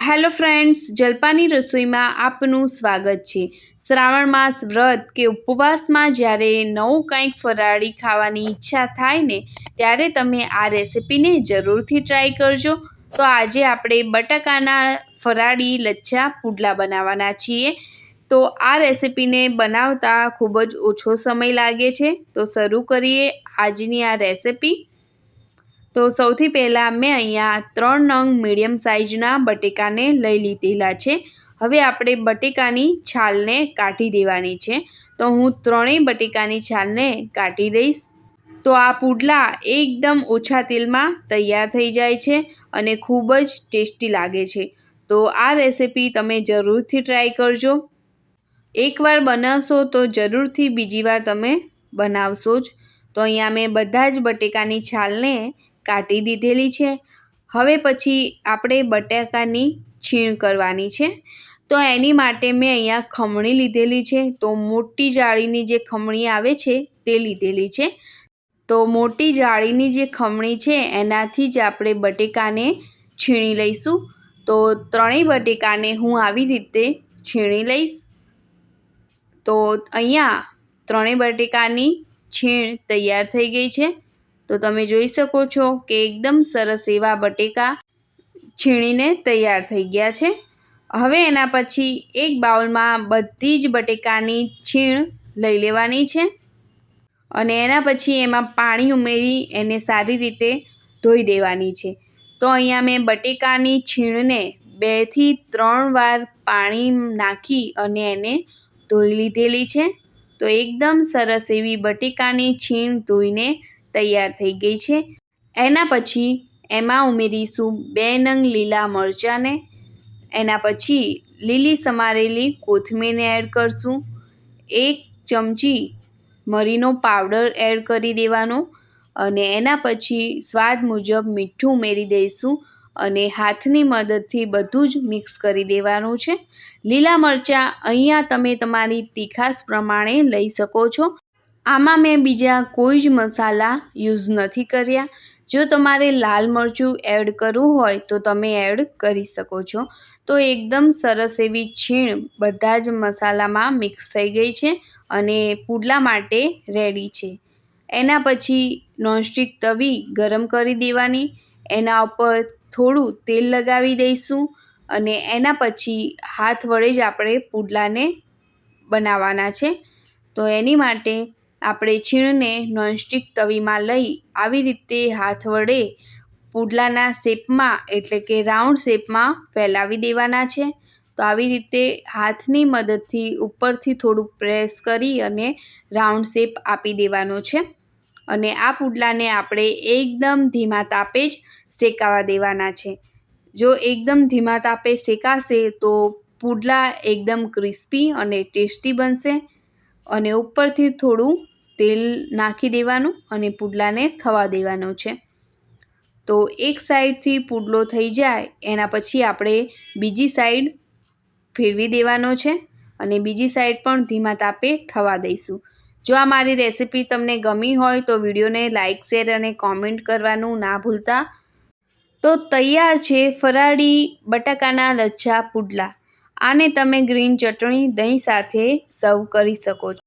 Hello friends, જલપાની રસોઈમાં આપનું સ્વાગત છે। શ્રાવણ માસ વ્રત કે ઉપવાસમાં જ્યારે નવું કંઈક ફરાળી ખાવાની ઈચ્છા થાય ને ત્યારે તમે આ રેસિપીને જરૂરથી ટ્રાય કરજો। તો આજે આપણે બટાકાના ફરાળી લચ્છા પુડલા બનાવવાના છીએ। તો આ રેસિપીને બનાવતા ખૂબ જ ઓછો સમય લાગે છે। તો શરૂ કરીએ આજની આ રેસિપી। તો સૌથી પહેલાં મેં અહીંયા 3 નંગ મીડિયમ સાઇઝના બટેકાને લઈ લીધેલા છે। હવે આપણે બટેકાની છાલને કાઢી દેવાની છે। તો હું ત્રણેય બટેકાની છાલને કાઢી દઈશ। તો આ પુડલા એકદમ ઓછા તેલમાં તૈયાર થઈ જાય છે અને ખૂબ જ ટેસ્ટી લાગે છે। તો આ રેસિપી તમે જરૂરથી ટ્રાય કરજો। એકવાર બનાવશો તો જરૂરથી બીજી વાર તમે બનાવશો જ। તો અહીંયા મેં બધા જ બટેકાની છાલને કાઢી દીધેલી છે। હવે પછી આપણે બટાકાની છીણ કરવાની છે। તો એની માટે મેં અહીંયા ખમણી લીધેલી છે। તો મોટી જાળીની જે ખમણી આવે છે તે લીધેલી છે। તો મોટી જાળીની જે ખમણી છે એનાથી જ આપણે બટેકાને છીણી લઈશું। તો ત્રણેય બટેકાને હું આવી રીતે છીણી લઈશ। તો અહીંયા ત્રણેય બટેકાની છીણ તૈયાર થઈ ગઈ છે। તો તમે જોઈ શકો છો કે એકદમ સરસ એવા બટેકા છીણીને તૈયાર થઈ ગયા છે। હવે એના પછી એક બાઉલમાં બધી જ બટેકાની છીણ લઈ લેવાની છે અને એના પછી એમાં પાણી ઉમેરી એને સારી રીતે ધોઈ દેવાની છે। તો અહીંયા મેં બટેકાની છીણને 2 થી 3 વાર પાણી નાખી અને એને ધોઈ લીધેલી છે। તો એકદમ સરસ એવી બટેકાની છીણ ધોઈને તૈયાર થઈ ગઈ છે। એના પછી એમાં ઉમેરીશું 2 નંગ લીલા મરચાંને। એના પછી લીલી સમારેલી કોથમીરને એડ કરશું। 1 ચમચી મરીનો પાવડર એડ કરી દેવાનો અને એના પછી સ્વાદ મુજબ મીઠું ઉમેરી દઈશું અને હાથની મદદથી બધું જ મિક્સ કરી દેવાનું છે। લીલા મરચાં અહીંયા તમે તમારી તીખાશ પ્રમાણે લઈ શકો છો। આમાં મેં બીજા કોઈ જ મસાલા યુઝ નથી કર્યા। જો તમારે લાલ મરચું એડ કરવું હોય તો તમે એડ કરી શકો છો। તો એકદમ સરસ એવી છીણ બધા જ મસાલામાં મિક્સ થઈ ગઈ છે અને પુડલા માટે રેડી છે। એના પછી નોનસ્ટિક તવી ગરમ કરી દેવાની। એના ઉપર થોડું તેલ લગાવી દઈશું અને એના પછી હાથ વડે જ આપણે પુડલાને બનાવવાના છે। તો એની માટે આપણે છીણને નોનસ્ટિક તવીમાં લઈ આવી રીતે હાથ વડે પુડલાના શેપમાં એટલે કે રાઉન્ડ શેપમાં ફેલાવી દેવાના છે। તો આવી રીતે હાથની મદદથી ઉપરથી થોડુંક પ્રેસ કરી અને રાઉન્ડ શેપ આપી દેવાનો છે અને આ પુડલાને આપણે એકદમ ધીમા તાપે જ શેકાવા દેવાના છે। જો એકદમ ધીમા તાપે શેકાશે તો પુડલા એકદમ ક્રિસ્પી અને ટેસ્ટી બનશે અને ઉપરથી થોડું તેલ નાખી દેવાનું અને પુડલાને થવા દેવાનો છે। તો એક સાઈડથી પુડલો થઈ જાય એના પછી આપણે બીજી સાઈડ ફેરવી દેવાનો છે અને બીજી સાઈડ પણ ધીમા તાપે થવા દઈશું। જો આ મારી રેસિપી તમને ગમી હોય તો વિડીયોને લાઇક શેર અને કોમેન્ટ કરવાનું ના ભૂલતા। તો તૈયાર છે ફરાળી બટાકાના લચ્છા પુડલા। આને તમે ગ્રીન ચટણી દહીં સાથે સર્વ કરી શકો છો।